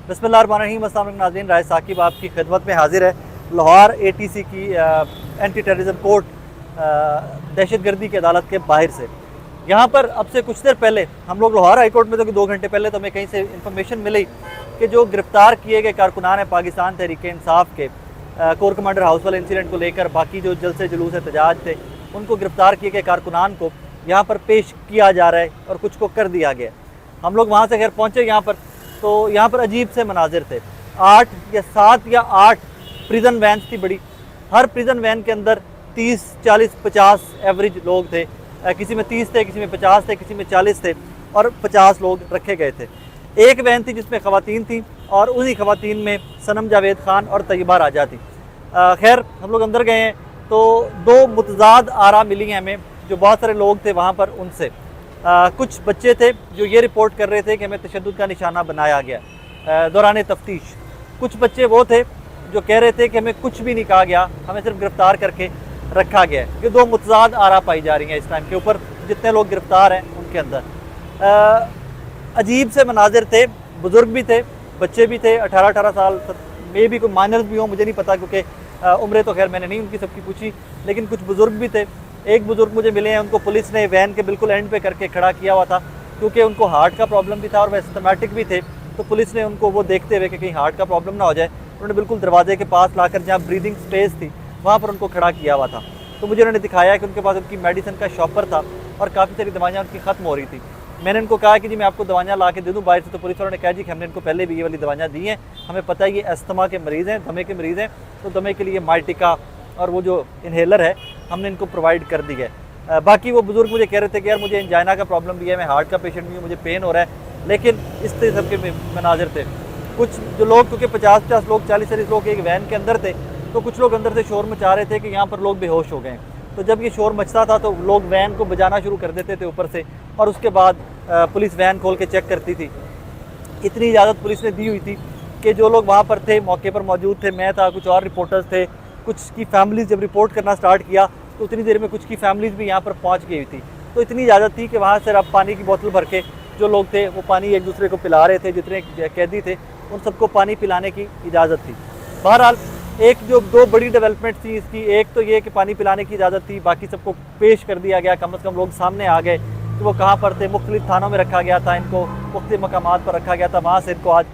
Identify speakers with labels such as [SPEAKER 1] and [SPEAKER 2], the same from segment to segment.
[SPEAKER 1] बिस्मिल्लाहिर्रहमानिर्रहीम। अस्सलाम वालेकुम नाज़रीन, राय साकिब आपकी खिदमत में हाजिर है। लाहौर ATC की एंटी टेररिज्म कोर्ट दहशतगर्दी की अदालत के बाहर से। यहाँ पर अब से कुछ देर पहले हम लोग लाहौर हाई कोर्ट में तो 2 घंटे पहले तो हमें कहीं से इन्फॉर्मेशन मिली कि जो गिरफ्तार किए गए कारकुनान है पाकिस्तान तहरीक इंसाफ के कोर कमांडर हाउस वाले इंसिडेंट को लेकर बाकी जो जलसे जुलूस एहतजाज थे उनको गिरफ्तार किए गए कारकुनान को यहाँ पर पेश किया जा रहा है और कुछ को कर दिया गया। हम लोग वहाँ से खैर पहुँचे यहाँ पर, तो यहाँ पर अजीब से मनाजिर थे। 8 या 7 या 8 प्रिजन वैन्स थी बड़ी। हर प्रिजन वैन के अंदर 30, 40, 50 एवरेज लोग थे। किसी में 30 थे, किसी में 50 थे, किसी में 40 थे और 50 लोग रखे गए थे। एक वैन थी जिसमें ख़वातीन थी और उन्हीं ख़वातीन में सनम जावेद खान और तैयबा राजा थी। खैर हम लोग अंदर गए हैं तो 2 मुतज़ाद आरा मिली हैं हमें, जो बहुत सारे लोग थे वहाँ पर उनसे। कुछ बच्चे थे जो ये रिपोर्ट कर रहे थे कि हमें तशद्दुद का निशाना बनाया गया दौरान तफ्तीश। कुछ बच्चे वो थे जो कह रहे थे कि हमें कुछ भी नहीं कहा गया, हमें सिर्फ गिरफ़्तार करके रखा गया है। ये 2 मुतज़ाद आरा पाई जा रही हैं इस टाइम के ऊपर, जितने लोग गिरफ़्तार हैं उनके अंदर। अजीब से मनाजिर थे, बुज़ुर्ग भी थे, बच्चे भी थे, 18-18 साल में भी, कोई माइनर्स भी हों मुझे नहीं पता, क्योंकि उम्रें तो खैर मैंने नहीं उनकी सबकी पूछी, लेकिन कुछ बुज़ुर्ग भी थे। एक बुज़ुर्ग मुझे मिले हैं, उनको पुलिस ने वैन के बिल्कुल एंड पे करके खड़ा किया हुआ था, क्योंकि उनको हार्ट का प्रॉब्लम भी था और वह एस्थमेटिक भी थे। तो पुलिस ने उनको वो देखते हुए कि कहीं हार्ट का प्रॉब्लम ना हो जाए, उन्होंने बिल्कुल दरवाजे के पास लाकर जहाँ ब्रीदिंग स्पेस थी वहाँ पर उनको खड़ा किया हुआ था। तो मुझे उन्होंने दिखाया कि उनके पास उनकी मेडिसिन का शॉपर था और काफ़ी सारी दवाइयाँ उनकी ख़त्म हो रही थी। मैंने इनको कहा कि जी मैं आपको दवाइयाँ ला के दे दूँ बाहर से, तो पुलिस वालों ने कहा जी कि हमने इनको पहले भी ये वाली दवाइयाँ दी हैं, हमें पता है ये अस्थमा के मरीज़ हैं, दमे के मरीज़ हैं, तो दमे के लिए माइटिका और वो जो इन्हेलर है हमने इनको प्रोवाइड कर दी है। बाकी वो बुज़ुर्ग मुझे कह रहे थे कि यार मुझे एंजाइना का प्रॉब्लम भी है, मैं हार्ट का पेशेंट भी हूँ, मुझे पेन हो रहा है। लेकिन इस तरह सबके मनाजिर थे। कुछ जो लोग, क्योंकि 50-50 लोग, 40-40 लोग एक वैन के अंदर थे, तो कुछ लोग अंदर से शोर मचा रहे थे कि यहाँ पर लोग बेहोश हो गए। तो जब ये शोर मचता था तो लोग वैन को बजाना शुरू कर देते थे ऊपर से, और उसके बाद पुलिस वैन खोल के चेक करती थी। इतनी इजाज़त पुलिस ने दी हुई थी कि जो लोग वहाँ पर थे, मौके पर मौजूद थे, मैं था, कुछ और रिपोर्टर्स थे, कुछ की फैमिलीज़ जब रिपोर्ट करना स्टार्ट किया तो उतनी देर में कुछ की फैमिलीज़ भी यहाँ पर पहुँच गई हुई थी। तो इतनी इजाज़त थी कि वहाँ से अब पानी की बोतल भर के जो लोग थे वो पानी एक दूसरे को पिला रहे थे, जितने कैदी थे उन सबको पानी पिलाने की इजाज़त थी। बहरहाल एक जो 2 बड़ी डेवलपमेंट थी इसकी, एक तो ये कि पानी पिलाने की इजाज़त थी, बाकी सबको पेश कर दिया गया, कम से कम लोग सामने आ गए कि वो कहाँ पर थे। मुख्तलिफ थानों में रखा गया था इनको, मुख्तलिफ मकामात पर रखा गया था, वहाँ से इनको आज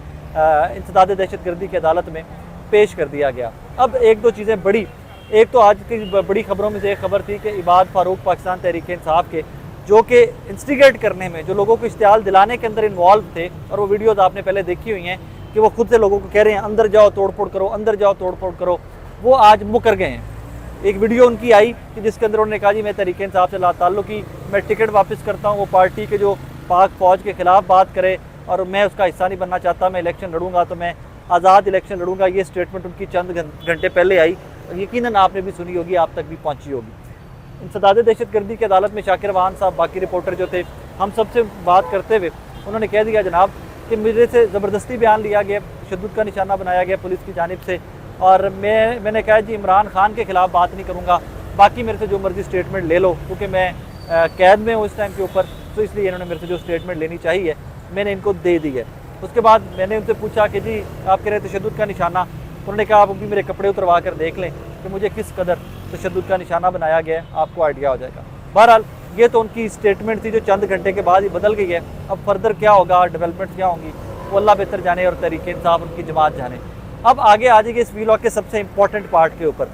[SPEAKER 1] इंसदाद दहशतगर्दी की अदालत में पेश कर दिया गया। अब 1-2 चीज़ें बड़ी, एक तो आज की बड़ी खबरों में से एक खबर थी कि इबाद फारूक पाकिस्तान तहरीक इंसाफ के, जो कि इंस्टिगेट करने में, जो लोगों को इश्तियाल दिलाने के अंदर इन्वॉल्व थे, और वो वीडियोज़ आपने पहले देखी हुई हैं कि वो खुद से लोगों को कह रहे हैं अंदर जाओ तोड़ फोड़ करो, अंदर जाओ तोड़ फोड़ करो, वो आज मुकर गए हैं। एक वीडियो उनकी आई कि जिसके अंदर उन्होंने कहा जी मैं तहरीक इंसाफ से ताल्लुक़ी, मैं टिकट वापस करता हूँ, वो पार्टी के जो पाक फ़ौज के ख़िलाफ़ बात करे और मैं उसका हिस्सा नहीं बनना चाहता, मैं इलेक्शन लड़ूंगा तो मैं आज़ाद इलेक्शन लड़ूंगा। ये स्टेटमेंट उनकी चंद घंटे पहले आई और यकीनन आपने भी सुनी होगी, आप तक भी पहुँची होगी। इंसदाद दहशतगर्दी की अदालत में शाकिर वाहन साहब, बाकी रिपोर्टर जो थे, हम सबसे बात करते हुए उन्होंने कह दिया जनाब कि मेरे से ज़बरदस्ती बयान लिया गया, तशद्दुद का निशाना बनाया गया पुलिस की जानिब से, और मैंने कहा जी इमरान खान के ख़िलाफ़ बात नहीं करूँगा, बाकी मेरे से जो मर्ज़ी स्टेटमेंट ले लो, क्योंकि मैं कैद में हूँ इस टाइम के ऊपर, तो इसलिए इन्होंने मेरे से जो स्टेटमेंट लेनी चाहिए मैंने इनको दे दी है। उसके बाद मैंने उनसे पूछा कि जी आप कह रहे तशद्दुद का निशाना, उन्होंने कहा आप अभी मेरे कपड़े उतरवा कर देख लें कि मुझे किस कदर तशद्दुद का निशाना बनाया गया है, आपको आइडिया हो जाएगा। बहरहाल ये तो उनकी स्टेटमेंट थी जो चंद घंटे के बाद ही बदल गई है। अब फर्दर क्या होगा, डेवलपमेंट क्या होंगी, वो अल्लाह बेहतर जाने और तहरीक इंसाफ उनकी जमात जाने। अब आगे आ जाएगी इस वीलॉग के सबसे इंपॉर्टेंट पार्ट के ऊपर,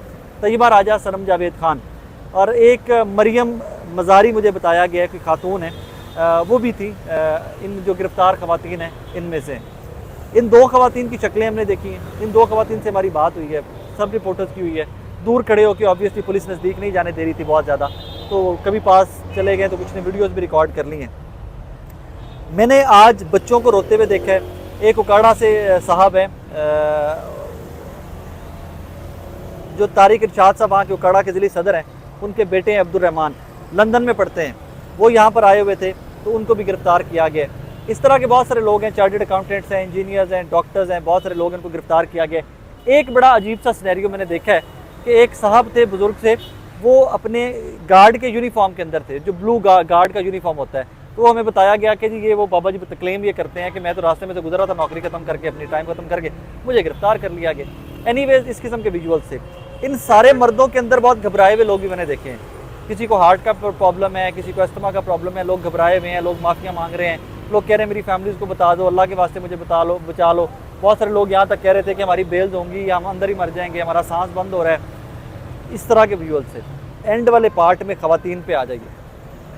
[SPEAKER 1] तैयबा राजा, सनम जावेद खान और एक मरियम मज़ारी, मुझे बताया गया है कि खातून है, वो भी थी इन जो गिरफ़्तार ख़वातीन हैं इनमें से। इन 2 ख़वातीन की शक्लें हमने देखी हैं, इन 2 ख़वातीन से हमारी बात हुई है, सब रिपोर्टर्स की हुई है, दूर खड़े होकर, ऑब्वियसली पुलिस नज़दीक नहीं जाने दे रही थी बहुत ज़्यादा, तो कभी पास चले गए तो कुछ ने वीडियोज़ भी रिकॉर्ड कर ली हैं। मैंने आज बच्चों को रोते हुए देखा है। एक उकाड़ा से साहब हैं जो तारिक इरशाद साहब वहाँ के उकाड़ा के ज़िली सदर हैं, उनके बेटे हैं अब्दुर्रहमान, लंदन में पढ़ते हैं, वो यहाँ पर आए हुए थे तो उनको भी गिरफ़्तार किया गया। इस तरह के बहुत सारे लोग हैं, चार्टर्ड अकाउंटेंट्स हैं, इंजीनियर्स हैं, डॉक्टर्स हैं, बहुत सारे लोग इनको गिरफ़्तार किया गया। एक बड़ा अजीब सा सिनेरियो मैंने देखा है कि एक साहब थे, बुज़ुर्ग से, वो अपने गार्ड के यूनिफॉर्म के अंदर थे, जो ब्लू गार्ड का यूनिफॉर्म होता है, तो हमें बताया गया कि जी ये वो बाबा जी क्लेम ये करते हैं कि मैं तो रास्ते में से गुजरा था नौकरी खत्म करके, अपनी टाइम खत्म करके, मुझे गिरफ्तार कर लिया गया। एनीवेज इस किस्म के विजुअल्स थे। इन सारे मर्दों के अंदर बहुत घबराए हुए लोग भी मैंने देखे हैं। किसी को हार्ट का प्रॉब्लम है, किसी को अस्थमा का प्रॉब्लम है, लोग घबराए हुए हैं, लोग माफ़ियाँ मांग रहे हैं, लोग कह रहे हैं मेरी फैमिलीज़ को बता दो, अल्लाह के वास्ते मुझे बचा लो। बहुत सारे लोग यहाँ तक कह रहे थे कि हमारी बेल्स होंगी या हम अंदर ही मर जाएंगे, हमारा सांस बंद हो रहा है। इस तरह के विजुअल से एंड वाले पार्ट में ख़वातीन पे आ जाइए।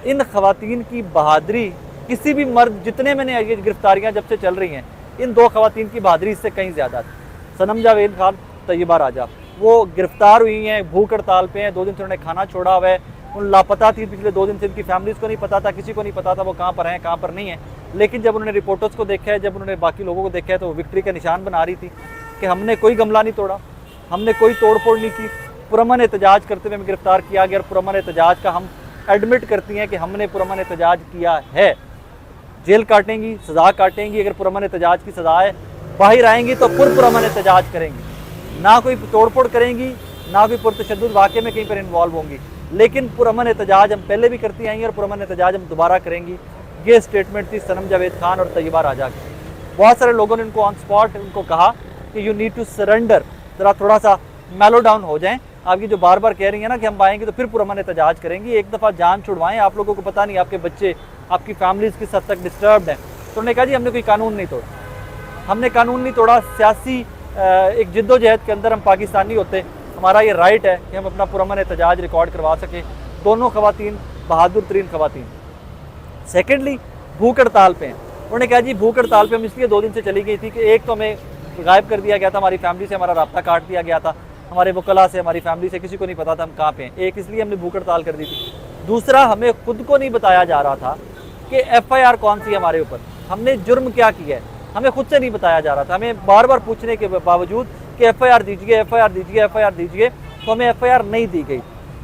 [SPEAKER 1] इन ख़वातीन की बहादुरी किसी भी मर्द, जितने मैंने ये गिरफ्तारियाँ जब से चल रही हैं, इन 2 ख़वातीन की बहादुरी इससे कहीं ज़्यादा थी। सनम जावेद खान, तैयबा राजा, वो गिरफ्तार हुई हैं, भूख हड़ताल पे हैं, 2 दिन से उन्होंने खाना छोड़ा हुआ है, उन लापता थी पिछले 2 दिन से, उनकी फैमिलीज़ को नहीं पता था, किसी को नहीं पता था वो कहाँ पर हैं कहाँ पर नहीं है। लेकिन जब उन्होंने रिपोर्टर्स को देखा है, जब उन्होंने बाकी लोगों को देखा है, तो वो विक्ट्री का निशान बना रही थी कि हमने कोई गमला नहीं तोड़ा, हमने कोई तोड़ फोड़ नहीं की। पुरअमन एहतजाज करते हुए हमें गिरफ्तार किया गया और पुरअमन एहतजाज का हम एडमिट करती हैं कि हमने पुरअमन एहतजाज किया है। जेल काटेंगी, सज़ा काटेंगी, अगर पुरअमन एहतजाज की सज़ा है, बाहर आएंगी तो पुरअमन एहतजाज करेंगी, ना कोई तोड़ फोड़ करेंगी, ना कोई पुरतशद्दुद वाक़े में कहीं पर इन्वॉल्व होंगी। लेकिन पुरअमन एहतजाज हम पहले भी करती आई हैं और पुरअमन एहतजाज हम दोबारा करेंगी। ये स्टेटमेंट थी सनम जावेद खान और तैयबा राजा की। बहुत सारे लोगों ने उनको ऑन स्पॉट उनको कहा कि यू नीड टू सरेंडर, ज़रा थोड़ा सा मेलो डाउन हो जाएं। आप ये जो बार बार कह रही हैं ना कि हम आएंगे तो फिर पुरअमन एहतजाज करेंगी, एक दफ़ा जान छुड़वाएं। आप लोगों को पता नहीं आपके बच्चे, आपकी फैमिलीज़ किस हद तक डिस्टर्ब्ड हैं। तो उन्होंने कहा जी हमने कोई कानून नहीं तोड़ा, हमने कानून नहीं तोड़ा। सियासी एक जिद्दोजहद के अंदर हम पाकिस्तानी होते, हमारा ये राइट है कि हम अपना पुरअमन एहतजाज रिकॉर्ड करवा सकें। दोनों ख़वातीन बहादुर तरीन ख़वातीन। सेकेंडली, भूख हड़ताल पे हैं। उन्होंने कहा जी भूख हड़ताल पे हम इसलिए 2 दिन से चली गई थी कि एक तो हमें गायब कर दिया गया था, हमारी फैमिली से हमारा राब्ता काट दिया गया था, हमारे वकला से, हमारी फैमिली से, किसी को नहीं पता था हम कहाँ पे हैं। एक इसलिए हमने भूख हड़ताल कर दी थी। दूसरा, हमें खुद को नहीं बताया जा रहा था कि FIR कौन सी है हमारे ऊपर, हमने जुर्म क्या किया है, हमें खुद से नहीं बताया जा रहा था। हमें बार बार पूछने के बावजूद कि FIR दीजिए, FIR दीजिए, FIR दीजिए, तो हमें FIR नहीं दी गई।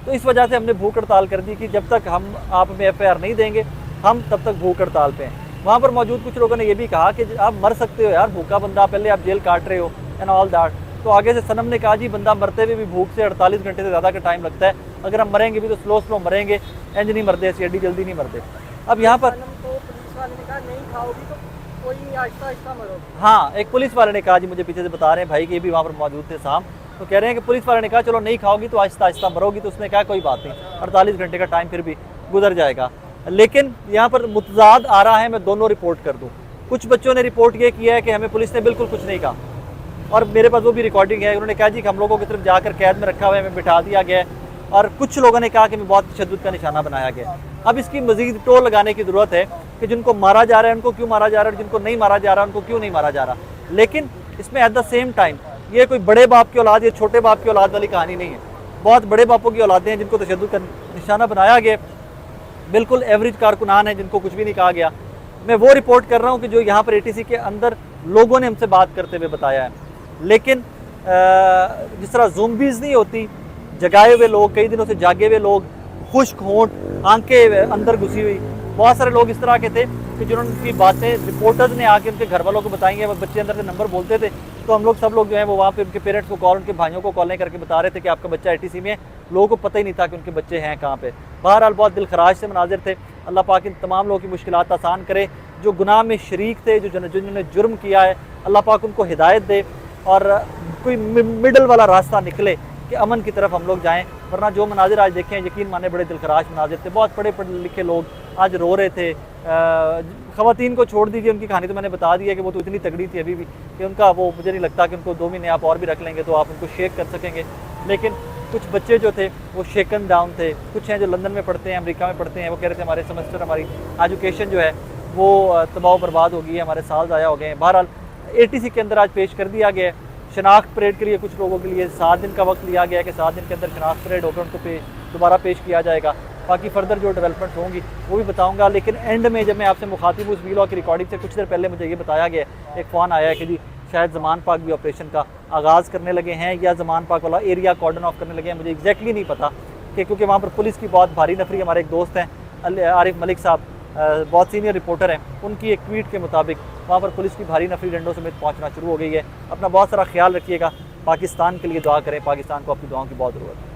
[SPEAKER 1] तो इस वजह से हमने भूख हड़ताल कर दी कि जब तक आप हमें FIR नहीं देंगे हम तब तक भूख हड़ताल पे हैं। वहाँ पर मौजूद कुछ लोगों ने यह भी कहा कि आप मर सकते हो यार, भूखा बंदा, पहले आप जेल काट रहे हो एंड ऑल दैट। तो आगे से सनम ने कहा जी बंदा मरते हुए भी भूख से 48 घंटे से ज़्यादा का टाइम लगता है, अगर हम मरेंगे भी तो स्लो मरेंगे, इंज नहीं मरते, सीडी जल्दी नहीं मरते। अब यहाँ पर
[SPEAKER 2] पुलिस वाले ने कहा नहीं खाओगी तो कोई आहिस्ता आहिस्ता मरोगी।
[SPEAKER 1] हाँ, एक पुलिस वाले ने कहा जी, मुझे पीछे से बता रहे हैं भाई कि ये भी वहाँ पर मौजूद थे साहब, तो कह रहे हैं कि पुलिस वाले ने कहा चलो नहीं खाओगी तो आहिस्ता आहिस्ता मरोगी। तो उसने कहा कोई बात नहीं, 48 घंटे का टाइम फिर भी गुजर जाएगा। लेकिन यहाँ पर मुतजाद आ रहा है, मैं दोनों रिपोर्ट कर दूँ। कुछ बच्चों ने रिपोर्ट ये किया है कि हमें पुलिस ने बिल्कुल कुछ नहीं कहा, और मेरे पास वो भी रिकॉर्डिंग है। उन्होंने कहा जी कि हम लोगों की तरफ जाकर कैद में रखा हुआ है, हमें बिठा दिया गया है, और कुछ लोगों ने कहा कि हमें बहुत तशद्दुद का निशाना बनाया गया है। अब इसकी मजीद टोल लगाने की ज़रूरत है कि जिनको मारा जा रहा है उनको क्यों मारा जा रहा है, जिनको नहीं मारा जा रहा है उनको क्यों नहीं मारा जा रहा। लेकिन इसमें एट द सेम टाइम ये कोई बड़े बाप की औलाद या छोटे बाप की औलाद वाली कहानी नहीं है। बहुत बड़े बापों की औलादें हैं जिनको तशद्दुद का निशाना बनाया गया, बिल्कुल एवरेज कारकुनान है जिनको कुछ भी नहीं कहा गया। मैं वो रिपोर्ट कर रहा हूँ कि जो यहाँ पर ATC के अंदर लोगों ने हमसे बात करते हुए बताया है। लेकिन जिस तरह ज़ोंबीज़ नहीं होती, जगाए हुए लोग, कई दिनों से जागे हुए लोग, खुश्क होंठ, आंखें अंदर घुसी हुई, बहुत सारे लोग इस तरह के थे कि जिन्होंने उनकी बातें रिपोर्टर्स ने आके उनके घर वालों को बताई हैं। बच्चे अंदर से नंबर बोलते थे तो हम लोग सब लोग जो है वो वहाँ पे उनके पेरेंट्स को कॉल, उनके भाइयों को कॉलें करके बता रहे थे कि आपका बच्चा ATC में है। लोगों को पता ही नहीं था कि उनके बच्चे हैं कहाँ पे। बहरहाल बहुत दिल खराश से मनाजिर थे। अल्लाह पाक इन तमाम लोगों की मुश्किलात आसान करे। जो गुनाह में शरीक थे, जिन्होंने जुर्म किया है, अल्लाह पाक उनको हिदायत दे और कोई मिडल वाला रास्ता निकले कि अमन की तरफ हम लोग जाएं। वरना जो मनाजिर आज देखें, यकीन माने बड़े दिलखराश मनाजिर थे। बहुत पढ़े लिखे लोग आज रो रहे थे। ख़वातीन को छोड़ दीजिए, उनकी कहानी तो मैंने बता दी है कि वो तो इतनी तगड़ी थी अभी भी कि उनका वो मुझे नहीं लगता कि उनको 2 महीने आप और भी रख लेंगे तो आप उनको शेक कर सकेंगे। लेकिन कुछ बच्चे जो थे वो शेकन डाउन थे। कुछ हैं जो लंदन में पढ़ते हैं, अमेरिका में पढ़ते हैं, वो कह रहे थे हमारे सेमेस्टर, हमारी एजुकेशन जो है वो तबाह बर्बाद हो गई है, हमारे साल ज़ाया हो गए हैं। बहरहाल ATC के अंदर आज पेश कर दिया गया है। शनाख्त परेड के लिए कुछ लोगों के लिए 7 दिन का वक्त लिया गया है कि 7 दिन के अंदर शनाख्त परेड होकर उनको दोबारा पेश किया जाएगा। बाकी फर्दर जो डेवलपमेंट होंगी वो भी बताऊंगा। लेकिन एंड में जब मैं आपसे मुखातिब उस वीलॉग की रिकॉर्डिंग से कुछ देर पहले मुझे ये बताया गया, एक फ़ोन आया है कि जी शायद ज़मान पाक भी ऑपरेशन का आगाज़ करने लगे हैं या ज़मान पाक वाला एरिया कॉर्डन ऑफ करने लगे हैं। मुझे एग्जैक्टली नहीं पता कि क्योंकि वहाँ पर पुलिस की बहुत भारी नफरी। हमारे एक दोस्त हैं आरिफ मलिक साहब, बहुत सीनियर रिपोर्टर हैं, उनकी एक ट्वीट के मुताबिक वहाँ पर पुलिस की भारी नफरी डंडों समेत पहुँचना शुरू हो गई है। अपना बहुत सारा ख्याल रखिएगा। पाकिस्तान के लिए दुआ करें, पाकिस्तान को अपनी दुआओं की बहुत ज़रूरत है।